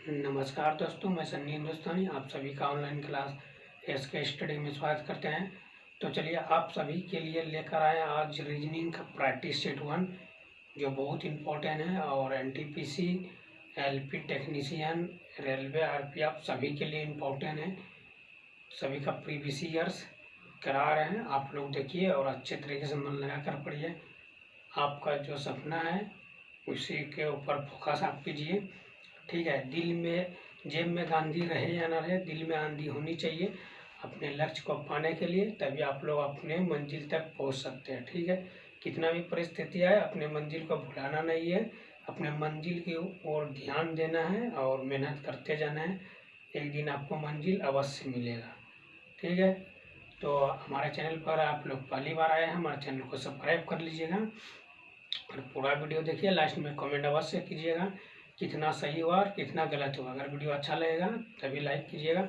नमस्कार दोस्तों, मैं सन्नी हिंदुस्तानी आप सभी का ऑनलाइन क्लास एसके स्टडी में स्वागत करते हैं। तो चलिए आप सभी के लिए लेकर आए आज रीजनिंग का प्रैक्टिस सेट 1 जो बहुत इम्पोर्टेंट है और NTPC, LP technician, railway, RPF सभी के लिए इम्पोर्टेंट है। सभी का प्रीवियस ईयर्स करा रहे हैं, आप लोग देखिए और अच्छे तरीके से मन लगा कर पढ़िए। आपका जो सपना है उसी के ऊपर फोकस आप कीजिए, ठीक है। दिल में जेब में गांधी रहे या ना रहे, दिल में आंधी होनी चाहिए अपने लक्ष्य को पाने के लिए, तभी आप लोग अपने मंजिल तक पहुंच सकते हैं, ठीक है। कितना भी परिस्थिति आए अपने मंजिल को भुलाना नहीं है, अपने मंजिल की ओर ध्यान देना है और मेहनत करते जाना है। एक दिन आपको मंजिल अवश्य मिलेगा, ठीक है। तो हमारे चैनल पर आप लोग पहली बार आए हैं, हमारे चैनल को सब्सक्राइब कर लीजिएगा और पूरा वीडियो देखिए। लास्ट में कमेंट अवश्य कीजिएगा कितना सही हुआ और कितना गलत हुआ। अगर वीडियो अच्छा लगेगा तभी लाइक कीजिएगा,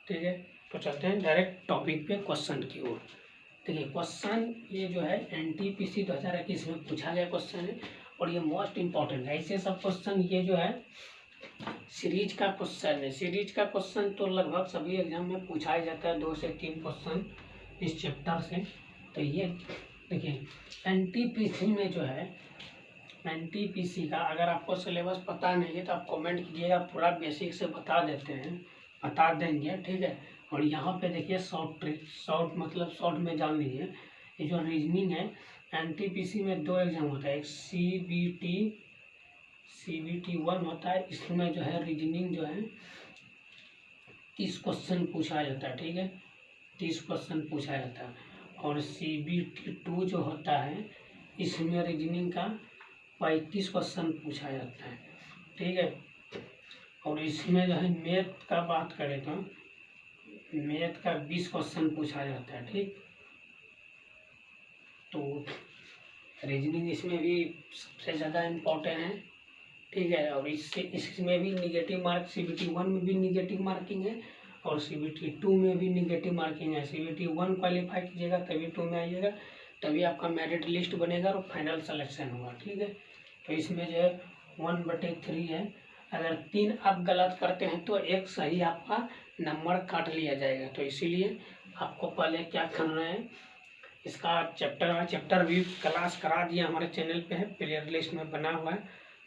ठीक है। तो चलते हैं डायरेक्ट टॉपिक पे, क्वेश्चन की ओर। देखिए क्वेश्चन ये जो है एनटीपीसी 2021 में पूछा गया क्वेश्चन है और ये मोस्ट इम्पॉर्टेंट है। ऐसे सब क्वेश्चन ये जो है सीरीज का क्वेश्चन है। सीरीज का क्वेश्चन तो लगभग सभी एग्जाम में पूछा ही जाता है, 2 से 3 क्वेश्चन इस चैप्टर से। तो ये देखिए एनटीपीसी में जो है, एनटीपीसी का अगर आपको सिलेबस पता नहीं है तो आप कमेंट कीजिएगा, पूरा बेसिक से बता देते हैं, बता देंगे, ठीक है। और यहाँ पे देखिए शॉर्ट ट्रिक, शॉर्ट मतलब शॉर्ट में जान लीजिए। ये जो रीजनिंग है एनटीपीसी में 2 एग्जाम होता है, एक सीबीटी 1 होता है। इसमें जो है रीजनिंग जो है 30 क्वेश्चन पूछा जाता है, ठीक है, 30 क्वेश्चन पूछा जाता है। और सीबीटी 2 जो होता है इसमें रीजनिंग का 35 क्वेश्चन पूछा जाता है, ठीक है। और इसमें जो है मैथ का बात करें तो मैथ का 20 क्वेश्चन पूछा जाता है, ठीक। तो रीजनिंग इसमें भी सबसे ज़्यादा इम्पोर्टेंट है, ठीक है। और इसमें भी निगेटिव मार्क, सीबीटी 1 में भी निगेटिव मार्किंग है और सीबीटी 2 में भी निगेटिव मार्किंग है। सीबीटी 1 क्वालिफाई कीजिएगा तभी 2 में आइएगा, तभी आपका मेरिट लिस्ट बनेगा और फाइनल सिलेक्शन होगा, ठीक है। तो इसमें जो है 1/3 है। अगर 3 आप गलत करते हैं तो 1 सही आपका नंबर काट लिया जाएगा। तो इसीलिए आपको पहले क्या करना है, इसका चैप्टर भी क्लास करा दिया हमारे चैनल पे है, प्लेयर लिस्ट में बना हुआ है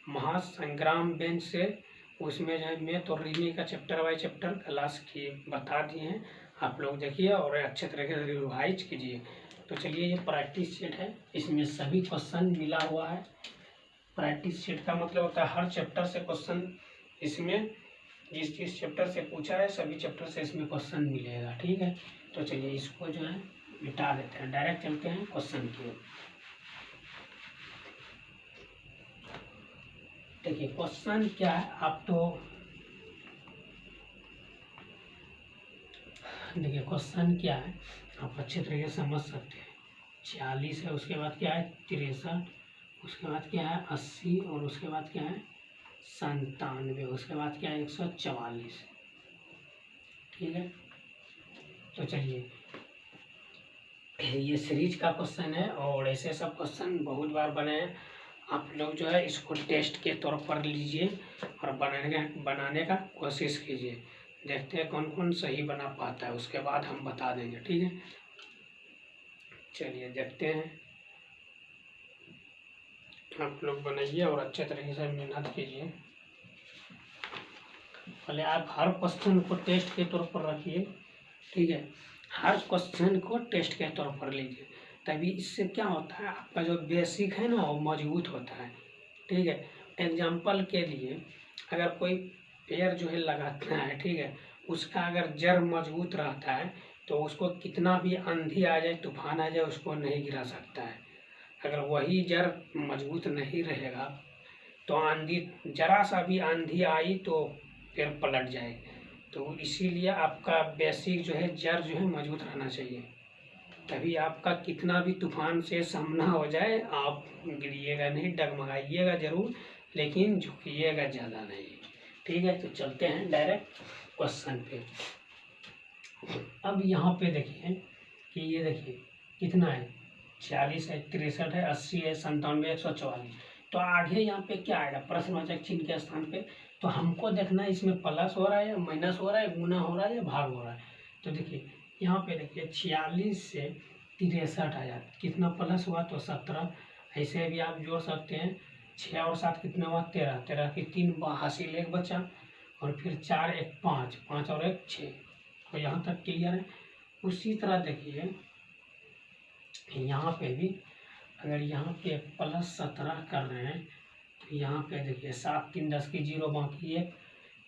महासंग्राम बेंच से। उसमें जो है मैथ और रीजनिंग का चैप्टर बाय चैप्टर क्लास की बता दिए हैं, आप लोग देखिए और अच्छे तरीके से रिवाइज कीजिए। तो चलिए ये प्रैक्टिस सेट है, इसमें सभी क्वेश्चन मिला हुआ है। प्रैक्टिस सेट का मतलब होता है हर चैप्टर से क्वेश्चन, इसमें जिस चैप्टर से पूछा है सभी चैप्टर से इसमें क्वेश्चन मिलेगा, ठीक है। तो चलिए इसको जो है मिटा देते हैं, डायरेक्ट चलते हैं क्वेश्चन की ओर। देखिए क्वेश्चन क्या है, आप तो देखिए क्वेश्चन क्या है आप अच्छे तरीके से समझ सकते हैं। 46 है, उसके बाद क्या है 63, उसके बाद क्या है 80 और उसके बाद क्या है 97, उसके बाद क्या है 144, ठीक है। तो चलिए ये सीरीज का क्वेश्चन है और ऐसे सब क्वेश्चन बहुत बार बने हैं। आप लोग जो है इसको टेस्ट के तौर पर लीजिए और बनाने का कोशिश कीजिए, देखते हैं कौन कौन सही बना पाता है, उसके बाद हम बता देंगे, ठीक है। चलिए देखते हैं, आप लोग बनाइए और अच्छे तरीके से मेहनत कीजिए। पहले आप हर क्वेश्चन को टेस्ट के तौर पर रखिए, ठीक है, हर क्वेश्चन को टेस्ट के तौर पर लीजिए, तभी इससे क्या होता है आपका जो बेसिक है ना वो मजबूत होता है, ठीक है। एग्जाम्पल के लिए अगर कोई पेड़ जो है लगाना है, ठीक है, उसका अगर जड़ मजबूत रहता है तो उसको कितना भी आंधी आ जाए, तूफान आ जाए, उसको नहीं गिरा सकता है। अगर वही जड़ मजबूत नहीं रहेगा तो आंधी, जरा सा भी आंधी आई तो पेड़ पलट जाए। तो इसीलिए आपका बेसिक जो है जड़ जो है मजबूत रहना चाहिए, तभी आपका कितना भी तूफान से सामना हो जाए आप गिरिएगा नहीं, डगमगाइएगा जरूर लेकिन झुकिएगा ज़्यादा नहीं, ठीक है। तो चलते हैं डायरेक्ट क्वेश्चन पे। अब यहाँ पे देखिए कि ये देखिए कितना है 46 है, 63 है, 80 है, 97, 144। तो आगे यहाँ पे क्या आएगा, प्रश्नवाचक चिन्ह के स्थान पे। तो हमको देखना है इसमें प्लस हो रहा है या माइनस हो रहा है, गुना हो रहा है या भाग हो रहा है। तो देखिए यहाँ पे देखिए 46 से 63 आया, कितना प्लस हुआ तो 17। ऐसे भी आप जोड़ सकते हैं, 6 और 7 कितना हुआ 13, 13 की 3 हासिल 1 बचा, और फिर 4 1 5, 5 और 1 6। तो यहाँ तक क्लियर है। उसी तरह देखिए यहाँ पे भी अगर यहाँ पे प्लस 17 कर रहे हैं तो यहाँ पे देखिए 7 3 10 की 0 बाकी 1,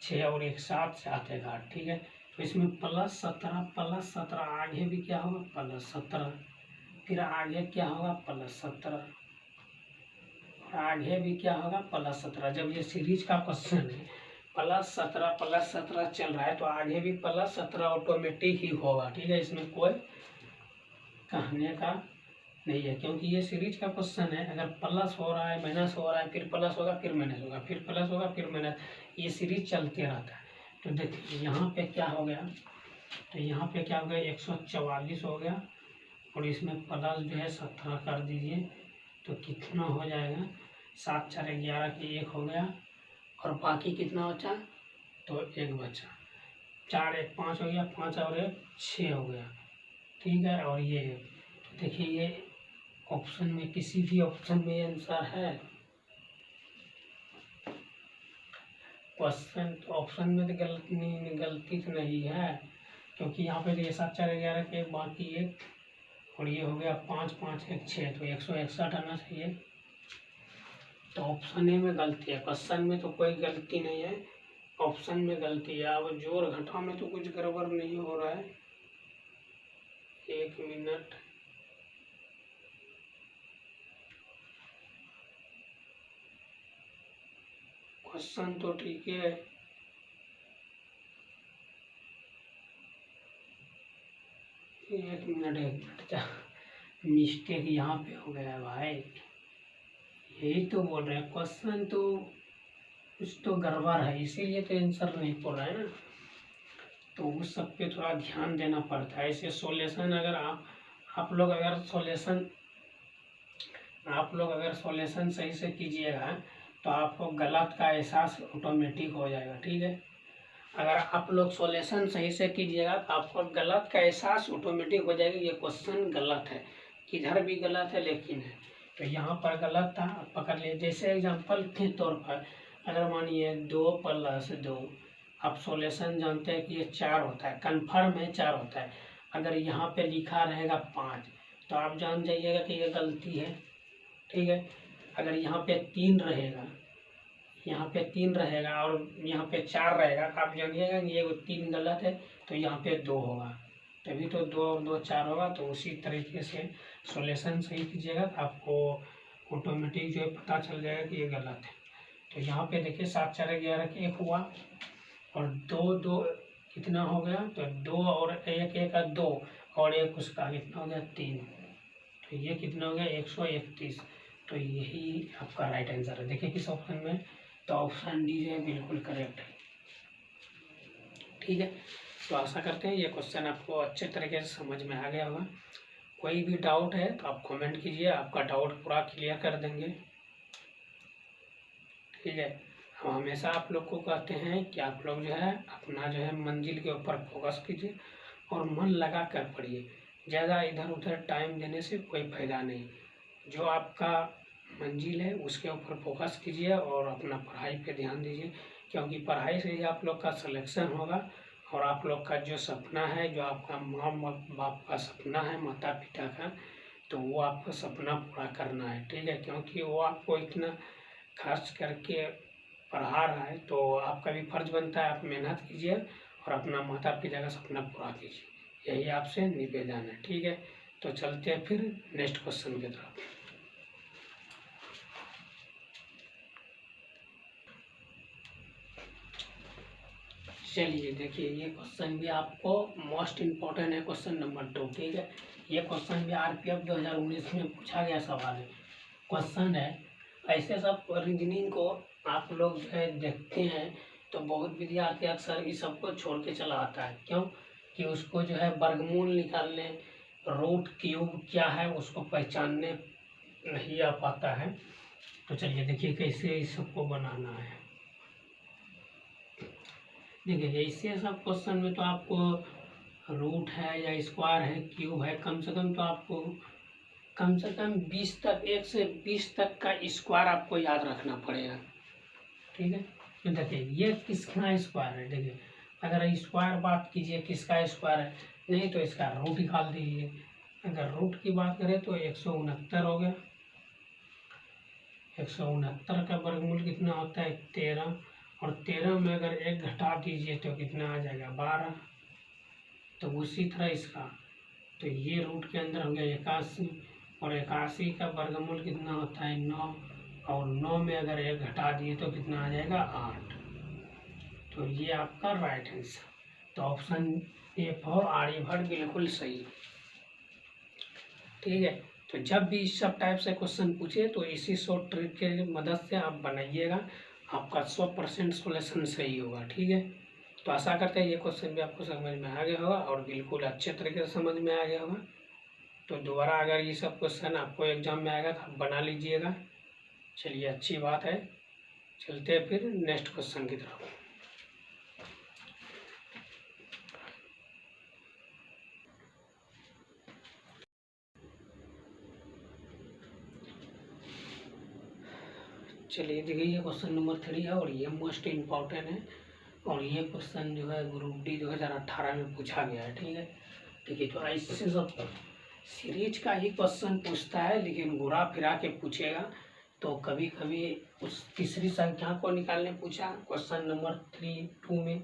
6 और 1 7, 7 1 8, ठीक है। तो इसमें प्लस 17 आगे भी क्या होगा प्लस 17, फिर आगे क्या होगा प्लस 17, और आगे भी क्या होगा प्लस 17। जब ये सीरीज का क्वेश्चन है प्लस 17 चल रहा है तो आगे भी प्लस 17 ऑटोमेटिक ही होगा, ठीक है। इसमें कोई कहने का नहीं है, क्योंकि ये सीरीज का क्वेश्चन है। अगर प्लस हो रहा है माइनस हो रहा है, फिर प्लस होगा फिर माइनस होगा, फिर प्लस होगा फिर माइनस, ये सीरीज चलते रहता है। तो देखिए यहाँ पे क्या हो गया, तो यहाँ पे क्या हो गया 144 हो गया, और इसमें प्लस जो है 17 कर दीजिए तो कितना हो जाएगा 7 4 11 की 1 हो गया, और बाकी कितना बचा तो 1 बचा, 4 1 5 हो गया, 5 और 1 6 हो गया, ठीक है। और ये देखिए ये ऑप्शन में किसी भी ऑप्शन में आंसर है क्वेश्चन, तो ऑप्शन में तो गलती तो नहीं है, क्योंकि यहाँ पे ये 7 4 11 के बाकी 1, और ये हो गया 5 5 1 6, तो 161 आना चाहिए। तो ऑप्शन ए में गलती है, क्वेश्चन में तो कोई गलती नहीं है, ऑप्शन में गलती है। अब जोड़ घटाव में तो कुछ गड़बड़ नहीं हो रहा है। 1 मिनट, क्वेश्चन तो ठीक है, एक मिनट मिस्टेक यहाँ पे हो गया है भाई, यही तो बोल रहे हैं क्वेश्चन तो कुछ तो गड़बड़ है, इसीलिए तो आंसर नहीं पड़ रहा है ना। तो उस सब पे थोड़ा ध्यान देना पड़ता है। ऐसे सॉल्यूशन अगर आप लोग अगर सॉल्यूशन सही से कीजिएगा तो आपको गलत का एहसास ऑटोमेटिक हो जाएगा, ठीक है। अगर आप लोग सॉल्यूशन सही से कीजिएगा तो आपको गलत का एहसास ऑटोमेटिक हो जाएगा, ये क्वेश्चन गलत है, किधर भी गलत है लेकिन है। तो यहाँ पर गलत था, पकड़ लिए। जैसे एग्जांपल के तौर पर अगर मानिए 2 + 2, आप सॉल्यूशन जानते हैं कि ये 4 होता है, कन्फर्म है 4 होता है। अगर यहाँ पे लिखा रहेगा 5 तो आप जान जाइएगा कि ये गलती है, ठीक है। अगर यहाँ पे 3 रहेगा, यहाँ पे 3 रहेगा और यहाँ पे 4 रहेगा, आप जानिएगा कि ये 3 गलत है, तो यहाँ पे 2 होगा, तभी तो 2 और 2 4 होगा। तो उसी तरीके से सॉल्यूशन सही कीजिएगा तो आपको ऑटोमेटिक जो है पता चल जाएगा कि ये गलत है। तो यहाँ पे देखिए 7 4 11 की 1 हुआ, और 2 2 कितना हो गया, तो 2 और 1 1 का 2, और 1 उसका कितना हो गया 3, तो ये कितना हो गया 131। तो यही आपका राइट आंसर है। देखिए किस ऑप्शन में, तो ऑप्शन डी जो है बिल्कुल करेक्ट है, ठीक है। तो आशा करते हैं ये क्वेश्चन आपको अच्छे तरीके से समझ में आ गया होगा। कोई भी डाउट है तो आप कमेंट कीजिए, आपका डाउट पूरा क्लियर कर देंगे, ठीक है। हम हमेशा आप लोग को कहते हैं कि आप लोग जो है अपना जो है मंजिल के ऊपर फोकस कीजिए और मन लगा कर पढ़िए। ज़्यादा इधर उधर टाइम देने से कोई फायदा नहीं। जो आपका मंजिल है उसके ऊपर फोकस कीजिए और अपना पढ़ाई पे ध्यान दीजिए, क्योंकि पढ़ाई से ही आप लोग का सिलेक्शन होगा, और आप लोग का जो सपना है, जो आपका माँ बाप का सपना है, माता पिता का, तो वो आपको सपना पूरा करना है, ठीक है। क्योंकि वो आपको इतना खर्च करके पढ़ा रहा है, तो आपका भी फर्ज बनता है आप मेहनत कीजिए और अपना माता पिता का सपना पूरा कीजिए, यही आपसे निवेदन है, ठीक है। तो चलते हैं फिर नेक्स्ट क्वेश्चन की तरफ। चलिए देखिए ये क्वेश्चन भी आपको मोस्ट इम्पोर्टेंट है, क्वेश्चन नंबर 2, ठीक है। ये क्वेश्चन भी RPF 2019 में पूछा गया सवाल है, क्वेश्चन है। ऐसे सब रीजनिंग को आप लोग जो है देखते हैं तो बहुत विद्यार्थी अक्सर इस सबको छोड़ के चला आता है, क्यों कि उसको जो है वर्गमूल निकालने, रूट क्यूब क्या है उसको पहचानने नहीं आ पाता है। तो चलिए देखिए कैसे इस सबको बनाना है। देखिए ऐसे सब क्वेश्चन में तो आपको रूट है या स्क्वायर है, क्यूब है, कम से कम तो आपको कम से कम 20 तक, 1 से 20 तक का स्क्वायर आपको याद रखना पड़ेगा। ठीक है, तो देखिए ये किसका स्क्वायर है। देखिए अगर स्क्वायर बात कीजिए किसका स्क्वायर है, नहीं तो इसका रूट निकाल दीजिए। अगर रूट की बात करें तो 169 हो गया। 169 का वर्गमूल कितना होता है 13, और 13 में अगर 1 घटा दीजिए तो कितना आ जाएगा 12। तो उसी तरह इसका, तो ये रूट के अंदर हो गया 81, और 81 का वर्गमूल कितना होता है 9, और 9 में अगर 1 घटा दिए तो कितना आ जाएगा 8। तो ये आपका राइट आंसर। तो ऑप्शन ए फॉर आर्यभट्ट बिल्कुल सही। ठीक है, तो जब भी इस सब टाइप से क्वेश्चन पूछे तो इसी शॉर्ट ट्रिक के मदद से आप बनाइएगा, आपका 100% सोल्यूशन सही होगा। ठीक है, तो आशा करते हैं ये क्वेश्चन भी आपको समझ में आ गया होगा और बिल्कुल अच्छे तरीके से समझ में आ गया होगा। तो दोबारा अगर ये सब क्वेश्चन आपको एग्जाम में आएगा तो आप बना लीजिएगा। चलिए अच्छी बात है, चलते हैं फिर नेक्स्ट क्वेश्चन की तरफ। चलिए देखिए ये क्वेश्चन नंबर 3 है और ये मोस्ट इम्पॉर्टेंट है, और ये क्वेश्चन जो है ग्रुप डी 2018 में पूछा गया है। ठीक है, देखिए तो ऐसे सब सीरीज का ही क्वेश्चन पूछता है, लेकिन घुरा फिरा के पूछेगा। तो कभी कभी उस तीसरी संख्या को निकालने पूछा क्वेश्चन नंबर 2 में।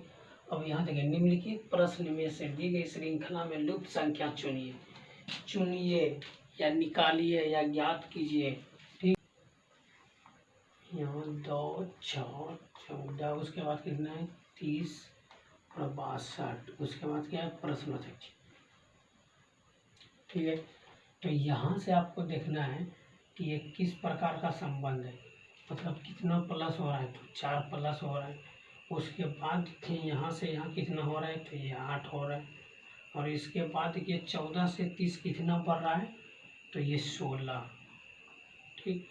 अब यहाँ देखिए निम्नलिखित प्रश्न में से दी गई श्रृंखला में लुप्त संख्या चुनिए या निकालिए या ज्ञात कीजिए। ठीक, यहाँ 2, 6, 14, उसके बाद कितना है 30 और 62, उसके बाद क्या है प्रश्नोत्तरी। ठीक है, तो यहाँ से आपको देखना है कि ये किस प्रकार का संबंध है, मतलब कितना प्लस हो रहा है, तो 4 प्लस हो रहा है। उसके बाद देखिए यहाँ से यहाँ कितना हो रहा है, तो ये 8 हो रहा है। और इसके बाद ये 14 से 30 कितना बढ़ रहा है, तो ये 16। ठीक,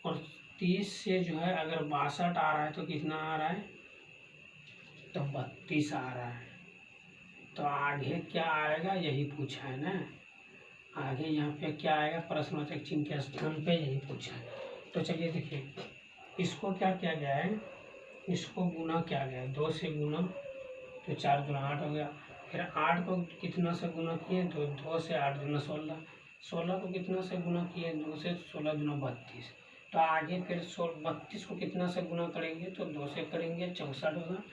और 30 से जो है अगर 62 आ रहा है तो कितना आ रहा है, तो 32 आ रहा है। तो आगे क्या आएगा यही पूछा है ना, आगे यहाँ पे क्या आएगा प्रश्नोत्तरी चिन्ह के स्थान पे यही पूछा है। तो चलिए देखिए इसको क्या किया गया है, इसको गुना किया गया है 2 से गुना, तो 4 गुना 8 हो गया। फिर 8 को कितना से गुना किए, तो 2 से 8 गुना 16, 16 को कितना से गुना किए 2 से 16 गुना 32। तो आगे फिर 32 को कितना से गुना करेंगे, तो 2 से करेंगे 64 होगा।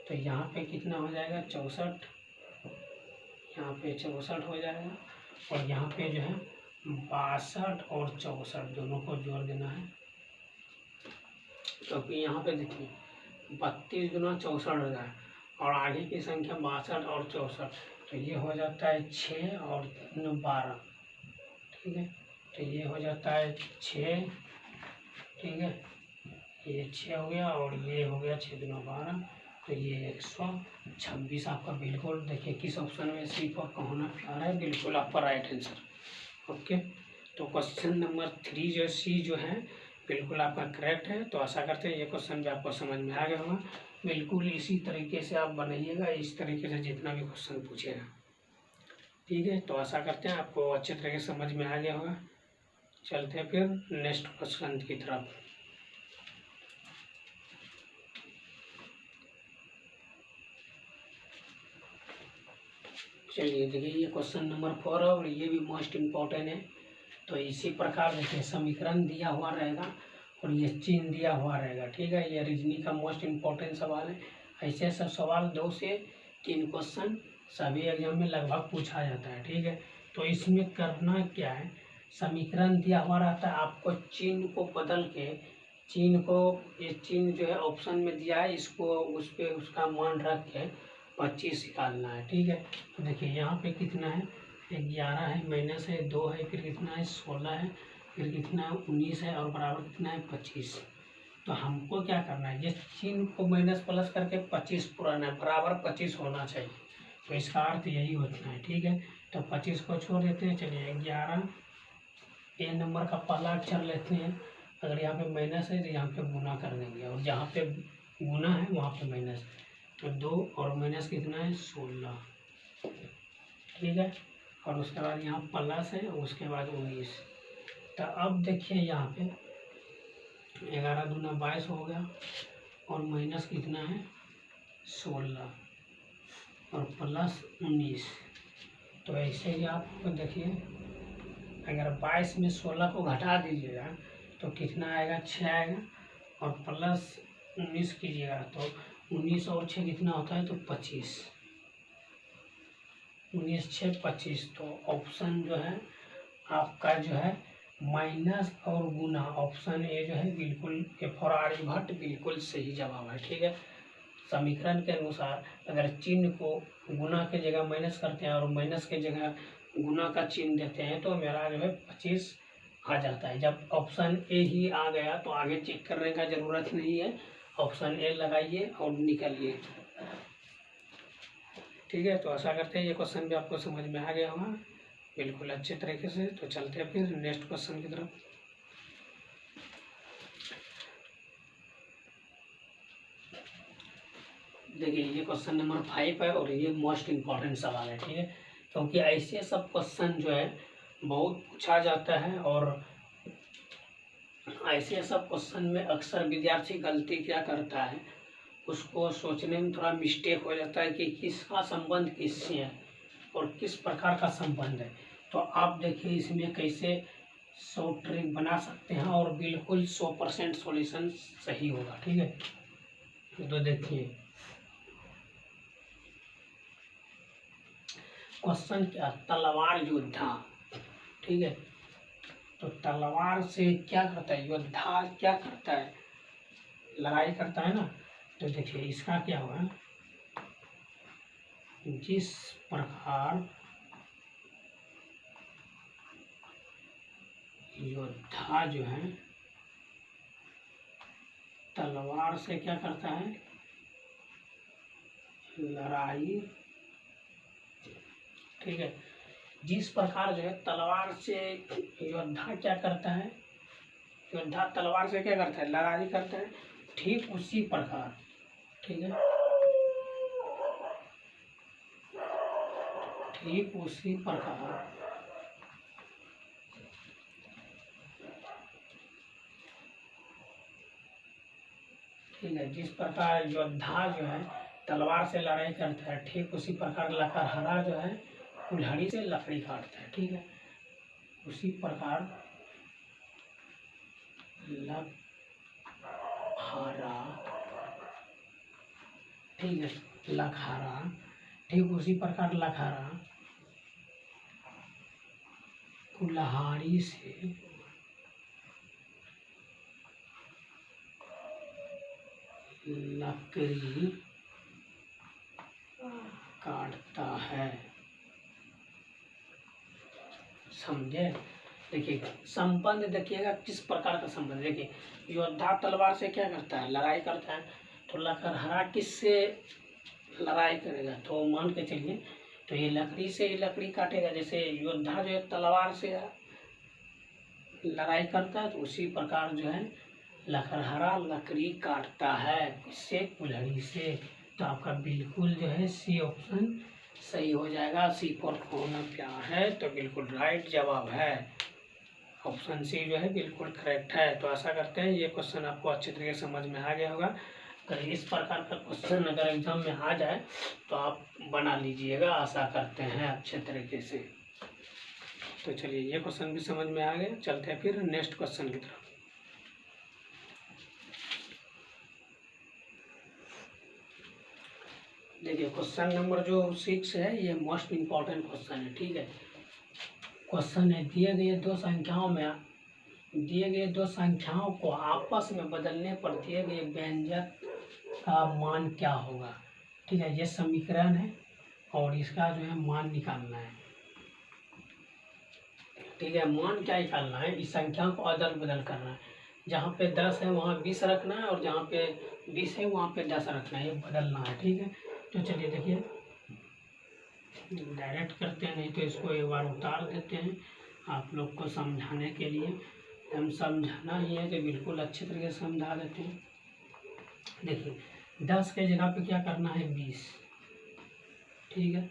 तो यहाँ पे कितना हो जाएगा 64, यहाँ पे 64 हो जाएगा। और यहाँ पे जो है 62 और 64 दोनों को जोड़ देना है। तो फिर यहाँ पे देखिए 32 गुना 64 हो जाए, और आगे की संख्या 62 और 64, तो ये हो जाता है 6 और 12। ठीक है, तो ये हो जाता है 6। ठीक है, ये 6 हो गया और ये हो गया 6 गुना 12, तो ये 126 आपका बिल्कुल। देखिए किस ऑप्शन में सी पर का होना आ रहा है, बिल्कुल आपका राइट आंसर। ओके, तो क्वेश्चन नंबर 3 जो सी जो है बिल्कुल आपका करेक्ट है। तो आशा करते हैं ये क्वेश्चन भी आपको समझ में आ गया होगा। बिल्कुल इसी तरीके से आप बनाइएगा, इस तरीके से जितना भी क्वेश्चन पूछेगा। ठीक है, तो आशा करते हैं आपको अच्छे तरीके से समझ में आ गया होगा। चलते हैं फिर नेक्स्ट क्वेश्चन की तरफ। चलिए देखिए ये क्वेश्चन नंबर 4 है और ये भी मोस्ट इम्पोर्टेंट है। तो इसी प्रकार देखिए समीकरण दिया हुआ रहेगा और ये चिन्ह दिया हुआ रहेगा। ठीक है, ये रीजनिंग का मोस्ट इम्पोर्टेंट सवाल है। ऐसे सब सवाल 2 से 3 क्वेश्चन सभी एग्जाम में लगभग पूछा जाता है। ठीक है, तो इसमें करना क्या है, समीकरण दिया हुआ रहता है, आपको चिन्ह को बदल के चिन्ह को, ये चिन्ह जो है ऑप्शन में दिया है, इसको उस पर उसका मान रख के 25 निकालना है। ठीक है, तो देखिए यहाँ पे कितना है 11 है, माइनस है 2 है, फिर कितना है 16 है, फिर कितना है 19 है, और बराबर कितना है 25। तो हमको क्या करना है, ये चिन्ह को माइनस प्लस करके 25 पुराना है, बराबर 25 होना चाहिए। तो इसका अर्थ यही होता है। ठीक है, तो 25 को छोड़ देते हैं। चलिए 11 ए नंबर का पहला अक्षर लेते हैं, अगर यहाँ पे माइनस है तो यहाँ पे गुना कर देंगे, और जहाँ पे गुना है वहाँ पे माइनस। तो 2 और माइनस कितना है 16, ठीक है। और उसके बाद यहाँ प्लस है, उसके बाद 19। तो अब देखिए यहाँ पे 11 दूना 22 हो गया, और माइनस कितना है 16 और प्लस 19। तो ऐसे ही आप देखिए, अगर 22 में 16 को घटा दीजिएगा तो कितना आएगा 6 आएगा, और प्लस 19 कीजिएगा तो 19 और 6 कितना होता है तो 25, 19 6 25। तो ऑप्शन जो है आपका जो है माइनस और गुना, ऑप्शन ए जो है बिल्कुल फॉर आर्यभट्ट बिल्कुल सही जवाब है, ठीक है। समीकरण के अनुसार अगर चिन्ह को गुना के जगह माइनस करते हैं और माइनस के जगह गुना का चिन्ह देते हैं तो मेरा जो है 25 आ जाता है। जब ऑप्शन ए ही आ गया तो आगे चेक करने का ज़रूरत नहीं है, ऑप्शन ए लगाइए और निकालिए, ठीक है। तो आशा करते हैं ये क्वेश्चन भी आपको समझ में आ गया होगा बिल्कुल अच्छे तरीके से। तो चलते हैं फिर नेक्स्ट क्वेश्चन की तरफ। देखिए ये क्वेश्चन नंबर 5 है और ये मोस्ट इम्पॉर्टेंट सवाल है, ठीक है। क्योंकि ऐसे सब क्वेश्चन जो है बहुत पूछा जाता है, और ऐसे सब क्वेश्चन में अक्सर विद्यार्थी गलती क्या करता है, उसको सोचने में थोड़ा मिस्टेक हो जाता है कि किसका संबंध किससे है और किस प्रकार का संबंध है। तो आप देखिए इसमें कैसे 100 ट्रिक बना सकते हैं और बिल्कुल 100% सॉल्यूशन सही होगा, ठीक है। तो देखिए क्वेश्चन क्या, तलवार योद्धा, ठीक है। तो तलवार से क्या करता है योद्धा, क्या करता है लड़ाई करता है ना। तो देखिए इसका क्या हुआ, जिस प्रकार योद्धा जो है तलवार से क्या करता है लड़ाई, ठीक है। जिस प्रकार जो है तलवार से योद्धा क्या करता है, योद्धा तलवार से क्या करता है लड़ाई करता है, ठीक उसी प्रकार, ठीक है, ठीक उसी प्रकार ठीक है। जिस प्रकार योद्धा जो है तलवार से लड़ाई करता है, ठीक उसी प्रकार लकड़हारा जो है कुल्हाड़ी से लकड़ी काटता है, ठीक है। उसी प्रकार लकड़हारा, ठीक है, लकड़हारा, ठीक उसी प्रकार लकड़हारा कुल्हाड़ी से लकड़ी काटता है, समझे। देखिए संबंध देखिएगा किस प्रकार का संबंध, देखिए योद्धा तलवार से क्या करता है लड़ाई करता है, तो लकड़हारा किससे लड़ाई करेगा, तो मान के चलिए तो ये लकड़ी से ही लकड़ी काटेगा। जैसे योद्धा जो है तलवार से लड़ाई करता है तो उसी प्रकार जो है लकड़हारा लकड़ी काटता है, इससे कुल्हाड़ी से। तो आपका बिल्कुल जो है सी ऑप्शन सही हो जाएगा। सी फॉर खोना प्यार है, तो बिल्कुल राइट जवाब है, ऑप्शन सी जो है बिल्कुल करेक्ट है। तो आशा करते हैं ये क्वेश्चन आपको अच्छे तरीके से समझ में आ गया होगा। अगर इस प्रकार का क्वेश्चन अगर एग्जाम में आ जाए तो आप बना लीजिएगा, आशा करते हैं अच्छे तरीके से। तो चलिए ये क्वेश्चन भी समझ में आ गया, चलते हैं फिर नेक्स्ट क्वेश्चन की तरफ। देखिए क्वेश्चन नंबर जो 6 है ये मोस्ट इम्पॉर्टेंट क्वेश्चन है, ठीक है। क्वेश्चन है दिए गए दो संख्याओं को आपस में बदलने पर दिए गए व्यंजक का मान क्या होगा, ठीक है। ये समीकरण है और इसका जो है मान निकालना है, ठीक है। मान क्या निकालना है, इस संख्या को अदल बदल करना है। जहाँ पे 10 है वहाँ 20 रखना है, और जहाँ पे 20 है वहाँ पे 10 रखना है, ये बदलना है, ठीक है। तो चलिए देखिए डायरेक्ट करते हैं, नहीं तो इसको एक बार उतार देते हैं आप लोग को समझाने के लिए। हम समझाना ही है तो बिल्कुल अच्छे तरीके से समझा देते हैं। देखिए 10 के जगह पे क्या करना है 20, ठीक है,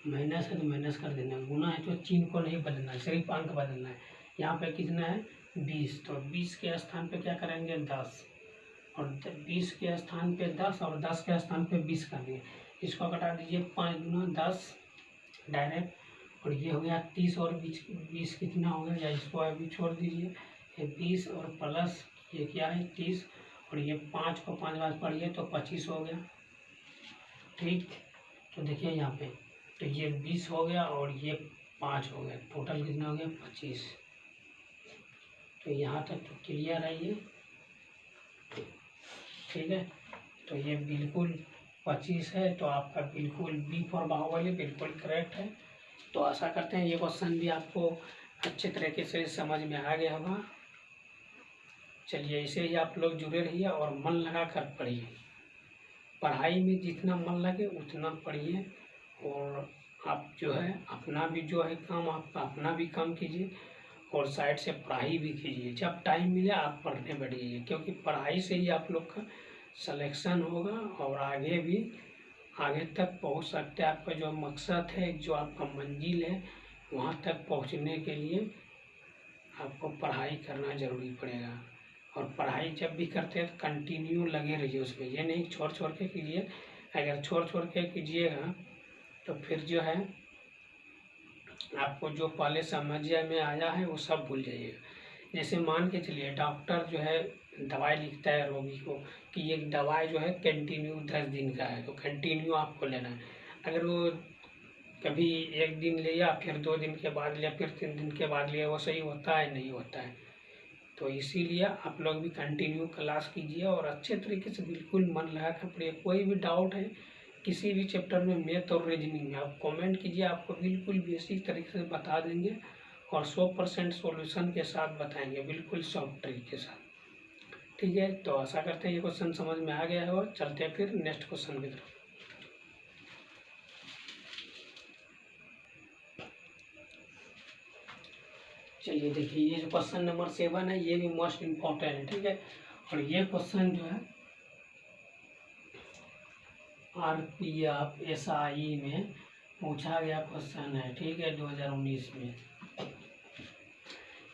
माइनस है तो माइनस कर देना, गुना है तो चिन्ह को नहीं बदलना है, सिर्फ अंक बदलना है। यहाँ पे कितना है 20, तो 20 के स्थान पे क्या करेंगे 10, और 20 के स्थान पे 10 और 10 के स्थान पे 20 कर दिए। इसको घटा दीजिए 5 गुना 10 डायरेक्ट, और ये हो गया 30 और 20 कितना हो गया, या इसको अभी छोड़ दीजिए, ये 20 और प्लस ये क्या है 30, और ये 5 को 5 बार पढ़िए तो 25 हो गया, ठीक। तो देखिए यहाँ पे तो ये 20 हो गया और ये 5 हो गया, टोटल कितना हो गया 25। तो यहाँ तक तो क्लियर है ये, ठीक है। तो ये बिल्कुल 25 है, तो आपका बिल्कुल बी फॉर बाहुबली बिल्कुल करेक्ट है। तो आशा करते हैं ये क्वेश्चन भी आपको अच्छे तरीके से समझ में आ गया होगा। चलिए ऐसे ही आप लोग जुड़े रहिए और मन लगा कर पढ़िए, पढ़ाई में जितना मन लगे उतना पढ़िए, और आप जो है अपना भी जो है काम आपका अपना भी काम कीजिए और साइड से पढ़ाई भी कीजिए। जब टाइम मिले आप पढ़ने बैठिए, क्योंकि पढ़ाई से ही आप लोग का सिलेक्शन होगा और आगे तक पहुंच सकते हैं। आपका जो मकसद है, जो आपका मंजिल है, वहां तक पहुंचने के लिए आपको पढ़ाई करना ज़रूरी पड़ेगा। और पढ़ाई जब भी करते हैं तो कंटिन्यू लगे रहिए उसमें, ये नहीं छोड़ छोड़ के कीजिए। अगर छोड़ छोड़ के कीजिएगा तो फिर जो है आपको जो पहले समझ में आया है वो सब भूल जाइएगा। जैसे मान के चलिए डॉक्टर जो है दवाई लिखता है रोगी को कि ये दवाई जो है कंटिन्यू 10 दिन का है, तो कंटिन्यू आपको लेना है। अगर वो कभी एक दिन लिया, फिर 2 दिन के बाद लिया, फिर 3 दिन के बाद लिया, वो सही होता है नहीं होता है। तो इसीलिए आप लोग भी कंटिन्यू क्लास कीजिए और अच्छे तरीके से बिल्कुल मन लगा कर पढ़िए। कोई भी डाउट है किसी भी चैप्टर में, मैथ और रीजनिंग में, आप कमेंट कीजिए, आपको बिल्कुल बेसिक तरीके से बता देंगे और 100% सॉल्यूशन के साथ बताएंगे, बिल्कुल सॉफ्ट ट्रिक के साथ, ठीक है। तो आशा करते हैं ये क्वेश्चन समझ में आ गया है, और चलते हैं फिर नेक्स्ट क्वेश्चन की तरफ। चलिए देखिए ये जो क्वेश्चन नंबर 7 है ये भी मोस्ट इम्पोर्टेंट है, ठीक है। और ये क्वेश्चन जो है RPF SI में पूछा गया क्वेश्चन है, ठीक है, 2019 में।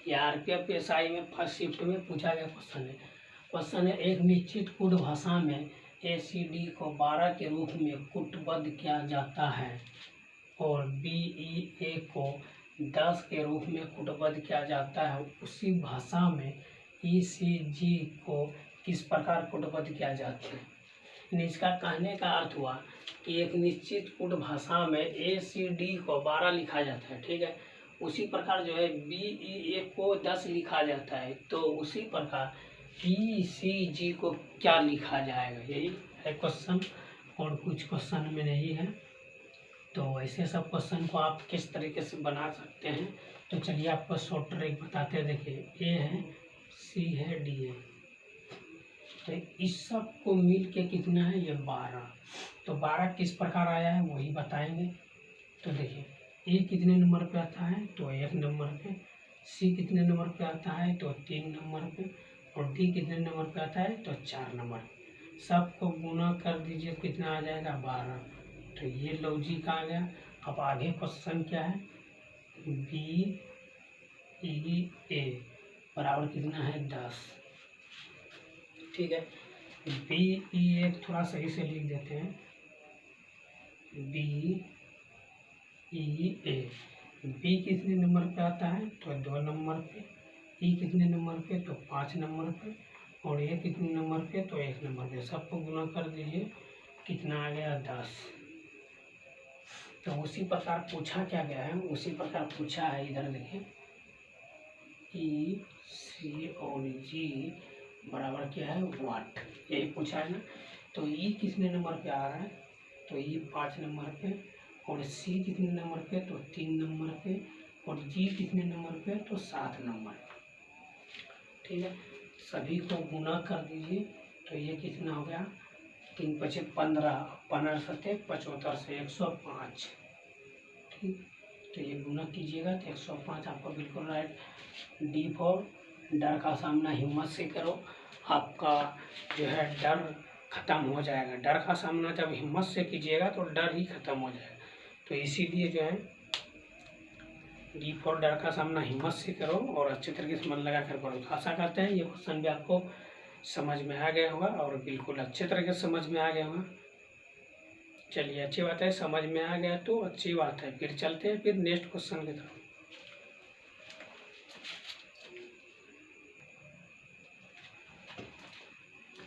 ये RPF SI में फर्स्ट शिफ्ट में पूछा गया क्वेश्चन है। क्वेश्चन है एक निश्चित कूट भाषा में ACD को 12 के रूप में कूटबद्ध किया जाता है और BEA को 10 के रूप में कूटबद्ध किया जाता है। उसी भाषा में ECG को किस प्रकार कूटबद्ध किया जाता है। इसका कहने का अर्थ हुआ कि एक निश्चित कूट भाषा में ACD को 12 लिखा जाता है, ठीक है, उसी प्रकार जो है BEA को 10 लिखा जाता है, तो उसी प्रकार ECG को क्या लिखा जाएगा, यही है क्वेश्चन, और कुछ क्वेश्चन में नहीं है। तो ऐसे सब क्वेश्चन को आप किस तरीके से बना सकते हैं, तो चलिए आपको शॉर्ट ट्रिक बताते हैं। देखिए A है, C है, D है, तो इस सब को मिल के कितना है ये 12। तो 12 किस प्रकार आया है वही बताएंगे। तो देखिए A कितने नंबर पे आता है तो 1 नंबर पे, C कितने नंबर पे आता है तो 3 नंबर पे, और D कितने नंबर पे आता है तो 4 नंबर। सबको गुना कर दीजिए कितना आ जाएगा 12। तो ये लॉजिक आ गया। अब आगे क्वेश्चन क्या है, BEA बराबर कितना है 10, ठीक है। BEA थोड़ा सही से लिख देते हैं, BEA B कितने नंबर पे आता है तो 2 नंबर पे, E कितने नंबर पे तो 5 नंबर पे, और A कितने नंबर पे तो 1 नंबर पे। सबको गुना कर दीजिए कितना आ गया 10। तो उसी प्रकार पूछा क्या गया है, उसी प्रकार पूछा है, इधर देखिए E C और G बराबर क्या है वाट, यही पूछा है ना। तो E कितने नंबर पे आ रहा है तो E 5 नंबर पे, और C कितने नंबर पे तो 3 नंबर पे, और G कितने नंबर पे तो 7 नंबर, ठीक है। सभी को गुना कर दीजिए तो ये कितना हो गया 3 × 5 = 15, 15 × 7 = 75 से 105, ठीक। तो ये गुना कीजिएगा तो 105 आपको बिल्कुल राइट। D फॉर डर का सामना हिम्मत से करो, आपका जो है डर खत्म हो जाएगा। डर का सामना जब हिम्मत से कीजिएगा तो डर ही खत्म हो जाएगा। तो इसीलिए जो है डी फॉर डर का सामना हिम्मत से करो और अच्छे तरीके से मन लगा कर पढ़ो। तो आशा करते हैं ये क्वेश्चन भी आपको समझ में आ गया होगा और बिल्कुल अच्छे तरीके से समझ में आ गया होगा। चलिए अच्छी बात है, समझ में आ गया तो अच्छी बात है। फिर चलते हैं फिर नेक्स्ट क्वेश्चन की तरफ।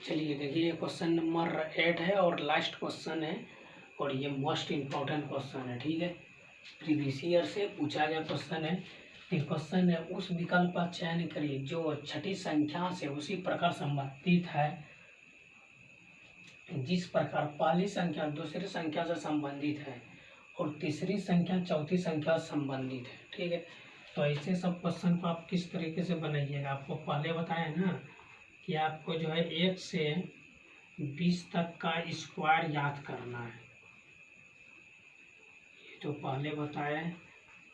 चलिए देखिए क्वेश्चन नंबर 8 है और लास्ट क्वेश्चन है और ये मोस्ट इम्पोर्टेंट क्वेश्चन है। ठीक है, प्रीवियस ईयर से पूछा गया क्वेश्चन है। ये क्वेश्चन है उस विकल्प का चयन करिए जो छठी संख्या से उसी प्रकार संबंधित है जिस प्रकार पहली संख्या दूसरी संख्या से संबंधित है और तीसरी संख्या चौथी संख्या से संबंधित है। ठीक है, तो ऐसे सब क्वेश्चन को आप किस तरीके से बनाइएगा। आपको पहले बताया ना कि आपको जो है 1 से 20 तक का स्क्वायर याद करना है। ये तो पहले बताया,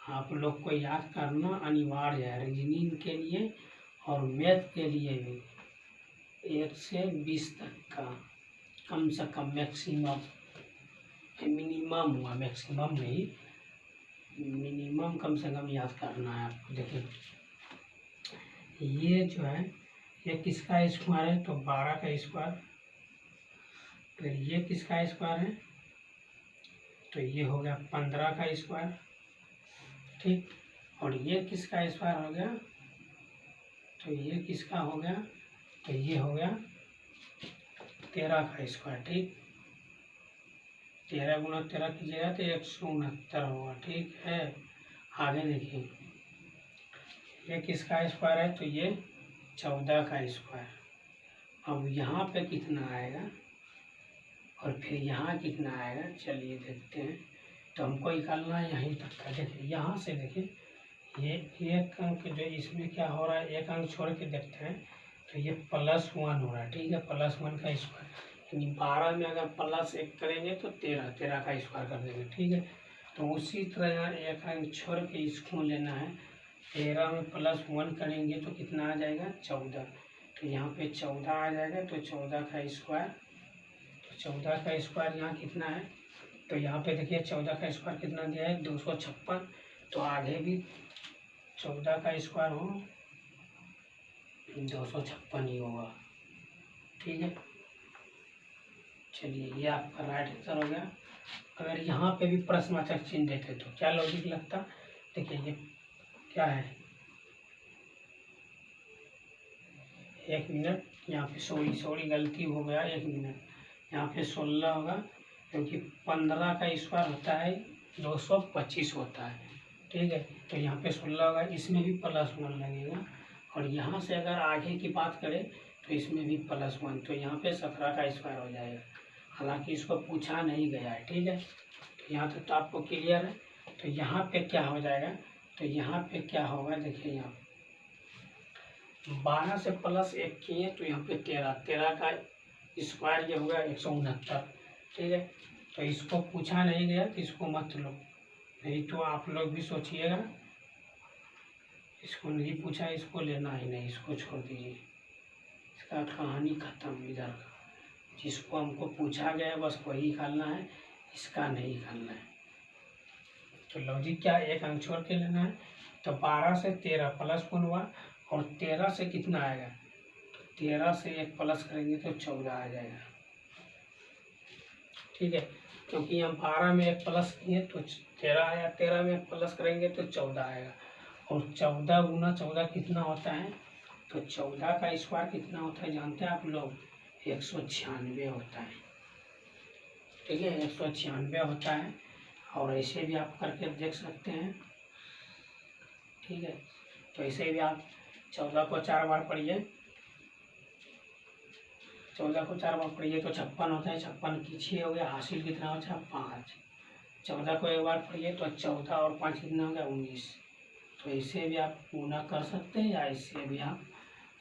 आप लोग को याद करना अनिवार्य है रीजनिंग के लिए और मैथ के लिए भी। 1 से 20 तक का कम से कम मैक्सिमम, मिनिमम हुआ, मैक्सिमम नहीं, मिनिमम कम से कम याद करना है आपको। देखिए ये जो है ये किसका स्क्वायर है, तो 12 का स्क्वायर। फिर ये किसका स्क्वायर है, तो ये हो गया 15 का स्क्वायर। ठीक, और ये किसका स्क्वायर हो गया, तो ये किसका हो गया, तो ये हो गया 13 का स्क्वायर। ठीक, 13 गुना 13 कीजिएगा तो 169 होगा। ठीक है, आगे देखिए ये किसका स्क्वायर है, तो ये 14 का स्क्वायर। अब यहाँ पे कितना आएगा और फिर यहाँ कितना आएगा, चलिए देखते हैं। तो हमको निकालना है यहीं तक का। देखिए यहाँ से देखिए ये एक अंक जो इसमें क्या हो रहा है, एक अंक छोड़ के देखते हैं तो ये +1 हो रहा है। ठीक है, +1 का स्क्वायर, यानी 12 में अगर +1 करेंगे तो 13 का स्क्वायर कर देंगे। ठीक है, तो उसी तरह यहाँ एक अंक छोड़ के इसको लेना है। 13 में +1 करेंगे तो कितना आ जाएगा, 14। तो यहाँ पे 14 आ जाएगा, तो 14 का स्क्वायर, तो 14 का स्क्वायर यहाँ कितना है, तो यहाँ पे देखिए 14 का स्क्वायर कितना दिया है, 256। तो आगे भी 14 का स्क्वायर हो 256 ही होगा। ठीक है, चलिए ये आपका राइट आंसर हो गया। अगर यहाँ पे भी प्रश्नवाचक चिन्ह देते तो क्या लॉजिक लगता, देखिए ये क्या है, 1 मिनट, यहाँ पे सॉरी गलती हो गया, 1 मिनट, यहाँ पे 16 होगा क्योंकि 15 का स्क्वायर होता है 225 होता है। ठीक है, तो यहाँ पे 16 होगा, इसमें भी +1 लगेगा। और यहाँ से अगर आगे की बात करें तो इसमें भी +1, तो यहाँ पे 17 का स्क्वायर हो जाएगा। हालांकि इसको पूछा नहीं गया है। ठीक है, तो यहाँ तक तो आपको क्लियर है। तो यहाँ पे क्या हो जाएगा, तो यहाँ पे क्या होगा, देखिए यहाँ 12 से +1 किए तो यहाँ पे 13 का स्क्वायर ये होगा 169। ठीक है, तो इसको पूछा नहीं गया तो इसको मत लो, नहीं तो आप लोग भी सोचिएगा इसको नहीं पूछा, इसको लेना ही नहीं, इसको छोड़ दीजिए, इसका कहानी खत्म। इधर का जिसको हमको पूछा गया बस वही निकालना है, इसका नहीं निकालना है। तो लॉजिक क्या, एक अंक छोड़ के लेना है। तो 12 से 13 +1 हुआ और 13 से कितना आएगा, तो 13 से 1 प्लस करेंगे तो 14 आ जाएगा। ठीक है, क्योंकि हम 12 में 1 प्लस किए तो 13 आया, 13 में 1 प्लस करेंगे तो 14 आएगा। और 14 गुना 14 कितना होता है, तो 14 का स्क्वायर कितना होता है जानते हैं आप लोग, 196 होता है। ठीक है, 196 होता है। और ऐसे भी आप करके देख सकते हैं। ठीक है, तो ऐसे भी आप 14 को 4 बार पढ़िए, 14 को 4 बार पढ़िए तो 56 होता है, 56 की 6 हो गया, हासिल कितना होता है 5। 14 को 1 बार पढ़िए तो 14 और 5 कितना हो गया 19। तो ऐसे भी आप गुना कर सकते हैं या ऐसे भी आप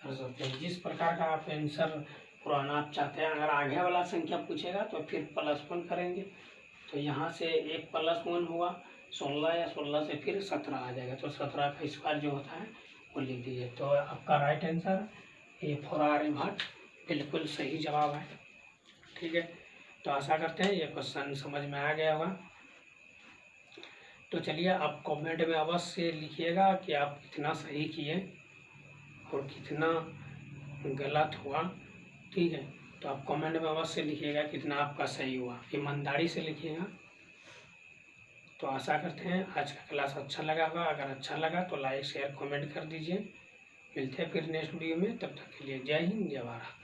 कर सकते हैं, जिस प्रकार का आप आंसर पुराना आप चाहते हैं। अगर आगे वाला संख्या पूछेगा तो फिर +1 करेंगे, तो यहाँ से 1 +1 हुआ 16 या 16 से फिर 17 आ जाएगा। तो 17 का स्क्वायर जो होता है वो लिख दीजिए। तो आपका right answer A for Aryabhata बिल्कुल सही जवाब है। ठीक है, तो आशा करते हैं ये क्वेश्चन समझ में आ गया होगा। तो चलिए आप कमेंट में अवश्य लिखिएगा कि आप कितना सही किए और कितना गलत हुआ। ठीक है, तो आप कमेंट में अवश्य लिखिएगा कितना आपका सही हुआ, ईमानदारी से लिखिएगा। तो आशा करते हैं आज का क्लास अच्छा लगा होगा। अगर अच्छा लगा तो लाइक शेयर कमेंट कर दीजिए। मिलते हैं फिर नेक्स्ट वीडियो में, तब तक के लिए जय हिंद जय भारत।